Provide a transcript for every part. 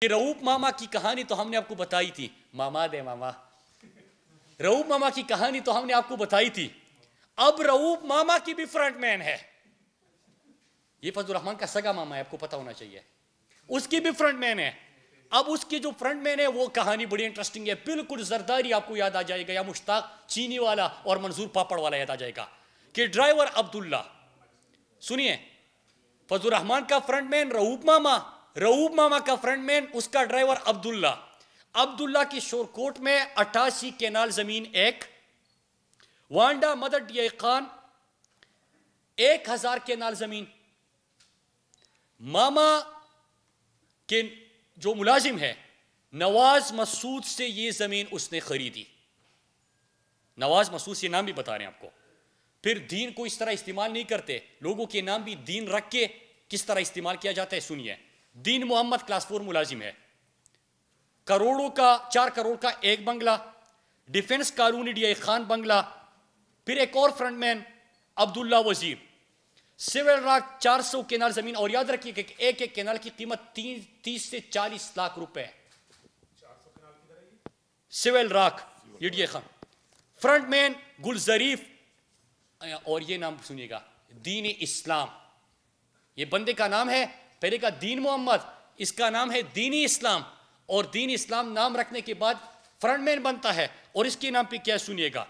کہ رؤوف ماما کی کہانی تو ہم نے آپ کو بتائی تھی، ماما دے ماما، رؤوف ماما کی کہانی تو ہم نے آپ کو بتائی تھی. اب رؤوف ماما کی بھی فرنٹ مین ہے. یہ فضل الرحمان کا سگا ماما ہے، آپ کو پتا ہونا چاہیے. اس کی بھی فرنٹ مین ہے. اب اس کی جو فرنٹ مین ہے وہ کہانی بڑی انٹرسٹنگ ہے. بالکل زرداری آپ کو یاد آ جائے گا، یا مشتاق چینی والا اور منظور پاپڑ والا یاد آ جائے گا کہ ڈرائیور عبداللہ. سنیے، فضل الرحمان کا فرنٹ مین رؤوف ماما، رؤوف ماما کا فرنٹ مین اس کا ڈرائیور عبداللہ. عبداللہ کی شورکوٹ میں 88 کینال زمین ایک، وانڈا مدر ڈی خان 1000 کینال زمین. ماما کے جو ملازم ہے نواز مسعود سے یہ زمین اس نے خریدی. نواز مسعود سے نام بھی بتا رہے ہیں آپ کو. پھر دین کو اس طرح استعمال نہیں کرتے، لوگوں کے نام بھی دین رکھ کے کس طرح استعمال کیا جاتا ہے سنیے. دین محمد کلاس 4 ملازم ہے، کروڑوں کا 4 کروڑ کا ایک بنگلہ، ڈیفنس کالونی ڈی خان بنگلہ. پھر ایک اور فرنٹ مین عبداللہ وزیر، سیول راک 400 کینال زمین. اور یاد رکھیے کہ ایک ایک کینال کی قیمت 30 سے 40 لاکھ روپے ہے. سیول راک یہ ڈی خان. فرنٹ مین گل ظریف، اور یہ نام سنیے گا، دین اسلام. یہ بندے کا نام ہے، پہلے کا دین محمد، اس کا نام ہے دینی اسلام. اور دین اسلام نام رکھنے کے بعد فرنٹ مین بنتا ہے. اور اس کے نام پہ کیا سنیے گا،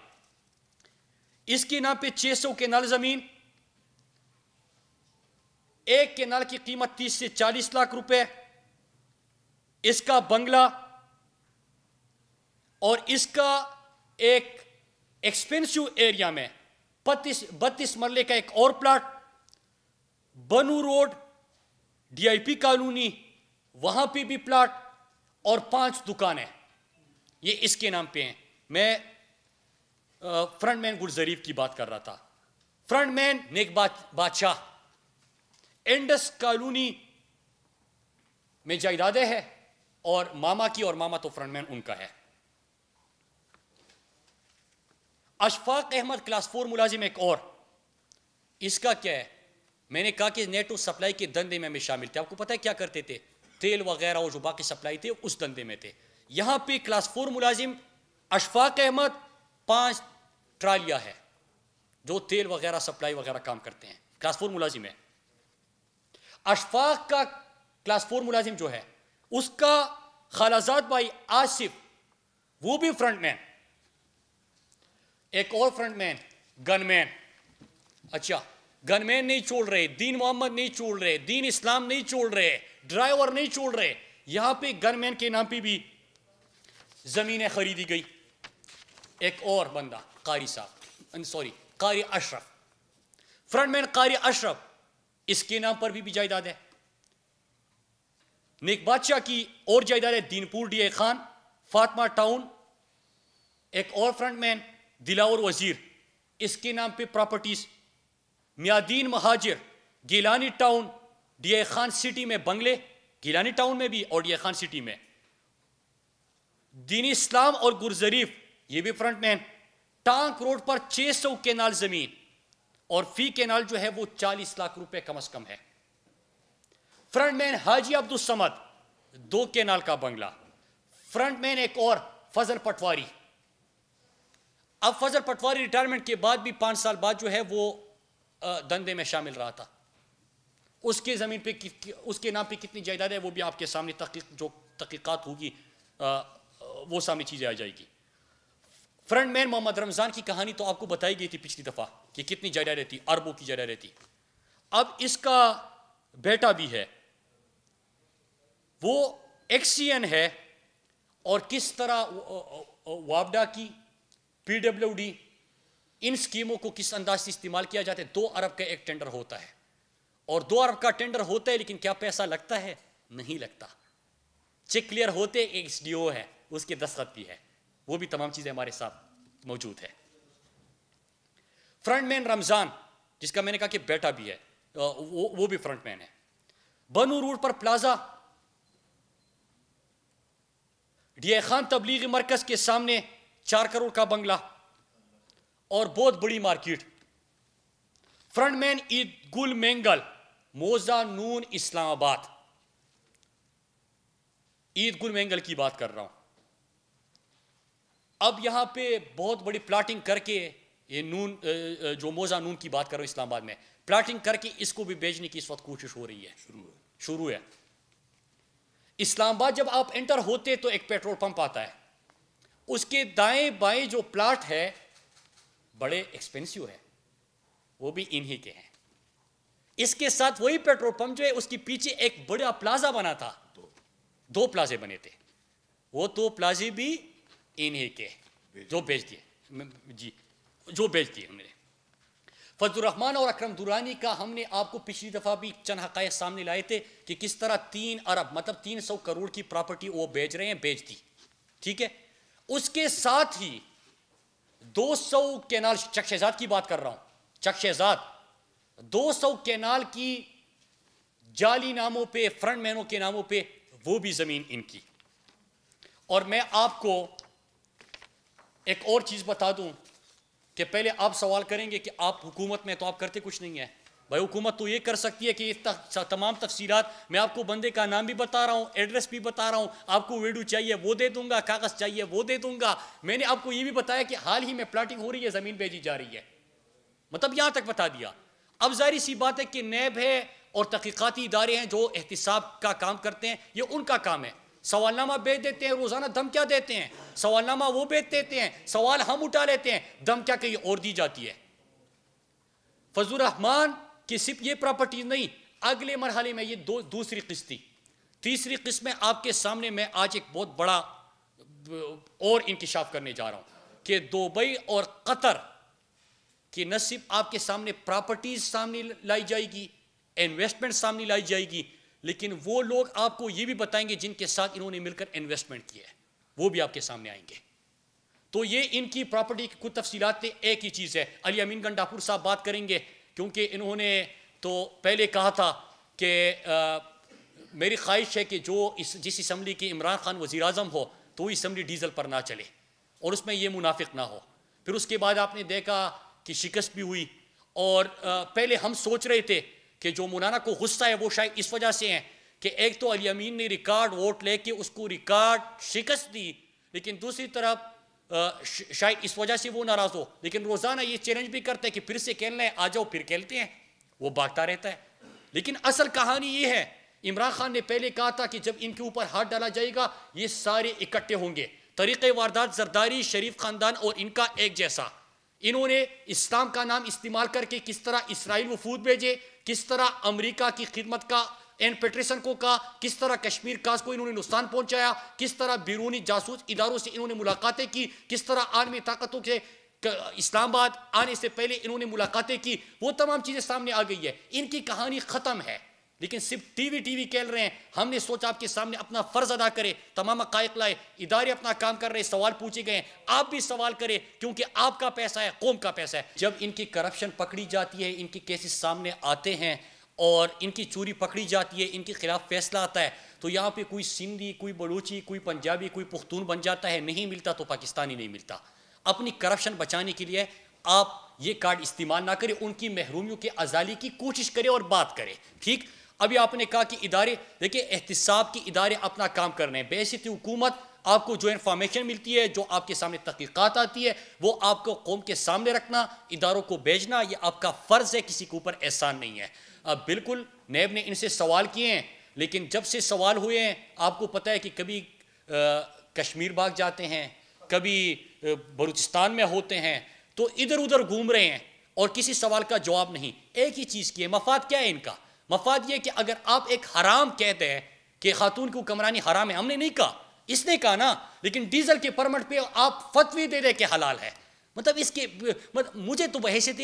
اس کے نام پہ 600 کینال زمین، ایک کینال کی قیمت 30 سے 40 لاکھ روپے، اس کا بنگلہ، اور اس کا ایک ایکسپینسو ایریا میں 32 مرلے کا ایک اور پلاٹ، بنو road D I P colony, وہاں پہ بھی پلاٹ، اور 5 دکانیں. یہ اس کے نام پہ ہیں. میں فرنٹ مین گل ظریف کی بات کر رہا تھا. فرنٹ مین نیک بادشاہ، انڈس کالونی میں جائیدادیں ہے، اور ماما کی، اور ماما تو فرنٹ مین ان کا ہے. اشفاق احمد کلاس 4 ملازم ایک اور، اس کا کیا ہے، میں نے کہا کہ نیٹو سپلائی کے دندے میں شامل تھے. آپ کو پتہ ہے کیا کرتے تھے، تیل وغیرہ اور جو باقی سپلائی تھے اس دندے میں تھے. یہاں پہ کلاس 4 ملازم اشفاق احمد 5 ٹرالیاں ہے جو تیل وغیرہ سپلائی وغیرہ کام کرتے ہیں، کلاس 4 ملازم ہے. اشفاق کا کلاس 4 ملازم جو ہے اس کا خالازاد بھائی آصف، وہ بھی فرنٹ مین. ایک اور فرنٹ مین گن مین. اچھا، گن مین نہیں چھوڑ رہے، دین محمد نہیں چھوڑ رہے، دین اسلام نہیں چھوڑ رہے، ڈرائیور نہیں چھوڑ رہے. یہاں پہ گن مین کے نام پہ بھی زمینیں خریدی گئی. ایک اور بندہ قاری صاحب، سوری قاری اشرف، فرنٹ مین قاری اشرف، اس کے نام پر بھی جائیداد ہے. نیک بادشاہ کی اور جائیداد ہے، دین پور D A Khan, Fatima town. ایک اور فرنٹ مین دلاور وزیر، اس کے نام پہ پراپرٹیز. میادین مہاجر Gilani town D A Khan city میں بنگلے، گیلانی ٹاؤن میں بھی اور ڈی اے خان سٹی میں. دین اسلام اور گرظریف یہ بھی فرنٹ مین. ٹانک روڈ پر 600 کینال زمین، اور فی کینال جو ہے وہ 40 لاکھ روپے کم از کم ہے. فرنٹ مین حاجی عبدالصمد 2 کینال کا بنگلہ. فرنٹ مین ایک اور فضل پٹواری. اب فضل پٹواری ریٹائرمنٹ کے بعد بھی 5 سال بعد جو ہے وہ دندے میں شامل رہا تھا. اس کے زمین پہ اس کے نام پہ کتنی جائیداد ہے وہ بھی آپ کے سامنے جو تحقیقات ہوگی وہ سامنے چیزیں آ جائے گی. فرنٹ مین محمد رمضان کی کہانی تو آپ کو بتائی گئی تھی پچھلی دفعہ کہ کتنی جائیداد رہتی، اربوں کی جائیداد رہتی. اب اس کا بیٹا بھی ہے، وہ ایکسین ہے، اور کس طرح وابڈا کی، پی ڈبلیو ڈی، ان سکیموں کو کس انداز سے استعمال کیا جاتا ہے. 2 ارب کا ایک ٹینڈر ہوتا ہے، اور 2 ارب کا ٹینڈر ہوتا ہے، لیکن کیا پیسہ لگتا ہے؟ نہیں لگتا. چیک کلیئر ہوتے، ایک ایس ڈی او ہے، اس کے دستخط بھی ہے. وہ بھی تمام چیزیں ہمارے ساتھ موجود ہے. فرنٹ مین رمضان، جس کا میں نے کہا کہ بیٹا بھی ہے، وہ بھی فرنٹ مین ہے. بنو روڈ پر پلازا، ڈی اے خان تبلیغی مرکز کے سامنے 4 کروڑ کا بنگلہ، اور بہت بڑی مارکیٹ. فرنٹ مین عید گل مینگل، موزہ نون اسلام آباد. عید گل مینگل کی بات کر رہا ہوں. اب یہاں پہ بہت بڑی پلاٹنگ کر کے یہ نون جو موزہ نون کی بات کر رہا ہوں اسلام آباد میں, پلاٹنگ کر کے اس کو بھی بیچنے کی اس وقت کوشش ہو رہی ہے, شروع ہے. اسلام آباد جب آپ انٹر ہوتے تو ایک پیٹرول پمپ آتا ہے, اس کے دائیں بائیں جو پلاٹ ہے بڑے ایکسپینسیو ہے, وہ بھی انہی کے ہیں. اس کے ساتھ وہی پیٹرول پمپ جو ہے اس کے پیچھے ایک بڑا پلازا بنا تھا, 2 پلازے بنے تھے, وہ 2 پلازے بھی انہی کے جو بیچ دیے, جی جو بیچ دیے انہوں نے. فضل الرحمان اور اکرم درانی کا ہم نے آپ کو پچھلی دفعہ بھی چند حقائق سامنے لائے تھے کہ کس طرح 3 ارب مطلب 300 کروڑ کی پراپرٹی وہ بیچ رہے ہیں, بیچ دی, ٹھیک ہے. اس کے ساتھ ہی 200 کینال, چک شہزاد کی بات کر رہا ہوں, چک شہزاد 200 کینال کی جعلی ناموں پہ, فرنٹ مینوں کے ناموں پہ, وہ بھی زمین ان کی. اور میں آپ کو ایک اور چیز بتا دوں کہ پہلے آپ سوال کریں گے کہ آپ حکومت میں تو آپ کرتے کچھ نہیں ہے. بھائی حکومت تو یہ کر سکتی ہے کہ یہ تمام تفصیلات, میں آپ کو بندے کا نام بھی بتا رہا ہوں, ایڈریس بھی بتا رہا ہوں, آپ کو ویڈیو چاہیے وہ دے دوں گا, کاغذ چاہیے وہ دے دوں گا. میں نے آپ کو یہ بھی بتایا کہ حال ہی میں پلاٹنگ ہو رہی ہے, زمین بیچی جا رہی ہے, مطلب یہاں تک بتا دیا. اب ظاہری سی بات ہے کہ نیب ہے اور تحقیقاتی ادارے ہیں جو احتساب کا کام کرتے ہیں, یہ ان کا کام ہے. سوال نامہ بیچ دیتے ہیں, روزانہ دم کیا دیتے ہیں, سوال نامہ وہ بیچ دیتے ہیں, سوال ہم اٹھا لیتے ہیں, دم کیا کہیں اور دی جاتی ہے. فضل الرحمان کی صرف یہ پراپرٹیز نہیں, اگلے مرحلے میں یہ دوسری قسط تھی. تیسری قسط میں آپ کے سامنے میں آج ایک بہت بڑا اور انکشاف کرنے جا رہا ہوں کہ دبئی اور قطر کی نہ صرف آپ کے سامنے پراپرٹیز سامنے لائی جائے گی, انویسٹمنٹ سامنے لائی جائے گی, لیکن وہ لوگ آپ کو یہ بھی بتائیں گے جن کے ساتھ انہوں نے مل کر انویسٹمنٹ کیا ہے, وہ بھی آپ کے سامنے آئیں گے. تو یہ ان کی پراپرٹی کی کچھ تفصیلات تھے. ایک ہی چیز ہے, علی امین گنڈاپور صاحب بات کریں گے, کیونکہ انہوں نے تو پہلے کہا تھا کہ میری خواہش ہے کہ جس اسمبلی کے عمران خان وزیر اعظم ہو تو وہ اسمبلی ڈیزل پر نہ چلے اور اس میں یہ منافق نہ ہو. پھر اس کے بعد آپ نے دیکھا کہ شکست بھی ہوئی, اور پہلے ہم سوچ رہے تھے کہ جو مولانا کو غصہ ہے وہ شاید اس وجہ سے ہیں کہ ایک تو علی امین نے ریکارڈ ووٹ لے کے اس کو ریکارڈ شکست دی, لیکن دوسری طرف شاید اس وجہ سے وہ ناراض ہو, لیکن روزانہ یہ چیلنج بھی کرتا ہے کہ پھر سے کھیلنا ہے, آ جاؤ, پھر کھیلتے ہیں, وہ بھاگتا رہتا ہے. لیکن اصل کہانی یہ ہے, عمران خان نے پہلے کہا تھا کہ جب ان کے اوپر ہاتھ ڈالا جائے گا یہ سارے اکٹھے ہوں گے. طریقہ واردات زرداری, شریف خاندان اور ان کا ایک جیسا, انہوں نے اسلام کا نام استعمال کر کے کس طرح اسرائیل وفود بھیجے, کس طرح امریکہ کی خدمت کا این پیٹرسن کو کہا, کس طرح کشمیر کاس کو انہوں نے نقصان پہنچایا, کس طرح بیرونی جاسوس اداروں سے انہوں نے ملاقاتیں کی, کس طرح عالمی طاقتوں کے اسلام آباد آنے سے پہلے انہوں نے ملاقاتیں کی, وہ تمام چیزیں سامنے آ گئی ہے. ان کی کہانی ختم ہے, لیکن صرف ٹی وی کھیل رہے ہیں. ہم نے سوچا آپ کے سامنے اپنا فرض ادا کرے, تمام حقائق لائے, ادارے اپنا کام کر رہے, سوال پوچھے گئے, آپ بھی سوال کرے, کیونکہ آپ کا پیسہ ہے, قوم کا پیسہ ہے. جب ان کی کرپشن پکڑی جاتی ہے, ان کے کیسز سامنے آتے ہیں اور ان کی چوری پکڑی جاتی ہے, ان کے خلاف فیصلہ آتا ہے, تو یہاں پہ کوئی سندھی, کوئی بلوچی, کوئی پنجابی, کوئی پختون بن جاتا ہے, نہیں ملتا تو پاکستانی نہیں ملتا. اپنی کرپشن بچانے کے لیے آپ یہ کارڈ استعمال نہ کریں, ان کی محرومیوں کے ازالے کی کوشش کریں اور بات کریں. ٹھیک, ابھی آپ نے کہا کہ ادارے, دیکھیں احتساب کے ادارے اپنا کام کر رہے ہیں. بحیثیت حکومت آپ کو جو انفارمیشن ملتی ہے, جو آپ کے سامنے تحقیقات آتی ہے, وہ آپ کو قوم کے سامنے رکھنا, اداروں کو بھیجنا, یہ آپ کا فرض ہے, کسی کے اوپر احسان نہیں ہے. اب بالکل نیب نے ان سے سوال کیے ہیں, لیکن جب سے سوال ہوئے ہیں آپ کو پتہ ہے کہ کبھی کشمیر بھاگ جاتے ہیں, کبھی بلوچستان میں ہوتے ہیں, تو ادھر ادھر گھوم رہے ہیں اور کسی سوال کا جواب نہیں. ایک ہی چیز کی ہے, مفاد کیا ہے ان کا؟ مفاد یہ کہ اگر آپ ایک حرام کہتے ہیں کہ خاتون کو حکمرانی حرام ہے, ہم نے نہیں کہا, اس نے کہا نا, لیکن ڈیزل کے پرمٹ پہ آپ فتوی دے دے کہ حلال ہے. مطلب اس کے مجھے تو بحیثیت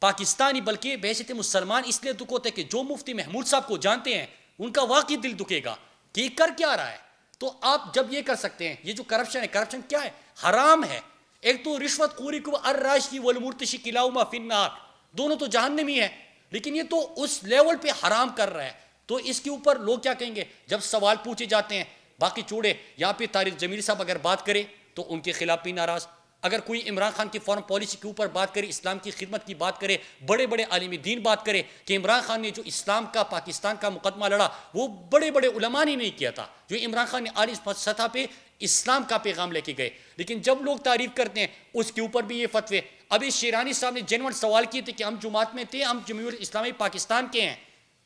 پاکستانی بلکہ بحیثیت مسلمان اس لیے دکھ ہوتا ہے کہ جو مفتی محمود صاحب کو جانتے ہیں ان کا واقعی دل دکھے گا کہ یہ کر کیا رہا ہے. تو آپ جب یہ کر سکتے ہیں, یہ جو کرپشن ہے, کرپشن کیا ہے؟ حرام ہے. ایک تو رشوت خوری کو الراشی والمرتشی کلاہما فی النار, دونوں تو جہنمی ہے, لیکن یہ تو اس لیول پہ حرام کر رہا ہے. تو اس کے اوپر لوگ کیا کہیں گے جب سوال پوچھے جاتے ہیں؟ باقی چوڑے یہاں پہ طارق جمیل صاحب اگر بات کرے تو ان کے خلاف بھی ناراض, اگر کوئی عمران خان کی فارن پالیسی کے اوپر بات کرے، اسلام کی خدمت کی بات کرے، بڑے بڑے عالم دین بات کرے کہ عمران خان نے جو اسلام کا پاکستان کا مقدمہ لڑا وہ بڑے بڑے علماء نے نہیں کیا تھا، جو عمران خان نے عالی سطح پہ اسلام کا پیغام لے کے گئے. لیکن جب لوگ تعریف کرتے ہیں اس کے اوپر بھی یہ فتوے. ابھی شیرانی صاحب نے جینوئن سوال کیے تھے کہ ہم جماعت میں تھے، ہم جمہوریت اسلامی پاکستان کے ہیں.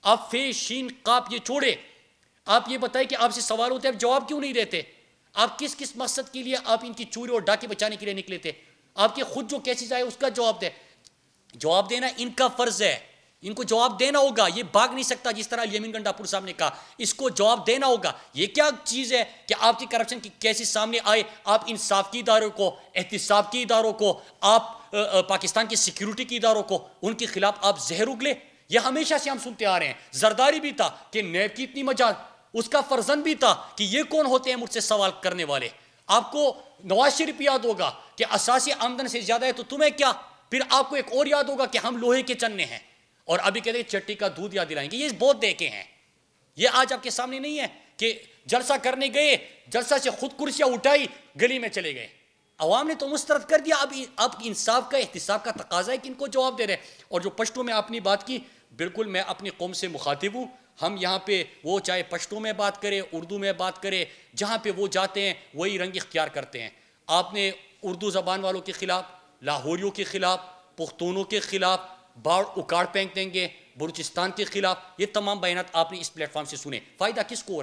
آپ فے شین قاف یہ چھوڑے، آپ یہ بتائیں کہ آپ سے سوال ہوتے ہیں آپ جواب کیوں نہیں دیتے؟ آپ کس کس مقصد کے لیے آپ ان کی چوری اور ڈاکے بچانے کے لیے نکلے تھے؟ آپ کے خود جو کیسز آئے اس کا جواب دیں. جواب دینا ان کا فرض ہے، ان کو جواب دینا ہوگا. یہ بھاگ نہیں سکتا جس طرح الیمین گنڈا پور صاحب نے کہا، اس کو جواب دینا ہوگا. یہ کیا چیز ہے کہ آپ کی کرپشن کی کیسز سامنے آئے، آپ انصاف کی اداروں کو، احتساب کی اداروں کو، آپ پاکستان کی سیکیورٹی کی اداروں کو، ان کے خلاف آپ زہر اگلے. یہ ہمیشہ سے ہم سنتے آ رہے ہیں. زرداری بھی تھا کہ نیب کی اتنی مجال، اس کا فرزند بھی تھا کہ یہ کون ہوتے ہیں مجھ سے سوال کرنے والے. آپ کو نواز شریف یاد ہوگا کہ اساسی آمدن سے زیادہ ہے تو تمہیں کیا. پھر آپ کو ایک اور یاد ہوگا کہ ہم لوہے کے چنے ہیں، اور ابھی کہتے ہیں چٹی کا دودھ یاد دلائیں گے. یہ بہت دیکھے ہیں، یہ آج آپ کے سامنے نہیں ہے کہ جلسہ کرنے گئے، جلسہ سے خود کرسیاں اٹھائی گلی میں چلے گئے. عوام نے تو مسترد کر دیا. اب انصاف کا احتساب کا تقاضا ہے کہ ان کو جواب دے رہے. اور جو پشتو میں آپ نے بات کی، بالکل میں اپنی قوم سے مخاطب ہوں. ہم یہاں پہ وہ چاہے پشتو میں بات کرے، اردو میں بات کرے، جہاں پہ وہ جاتے ہیں وہی رنگ اختیار کرتے ہیں. آپ نے اردو زبان والوں کے خلاف، لاہوریوں کے خلاف، پختونوں کے خلاف باڑ اکاڑ پھینک دیں گے، بلوچستان کے خلاف، یہ تمام بیانات آپ نے اس پلیٹ فارم سے سنے. فائدہ کس کو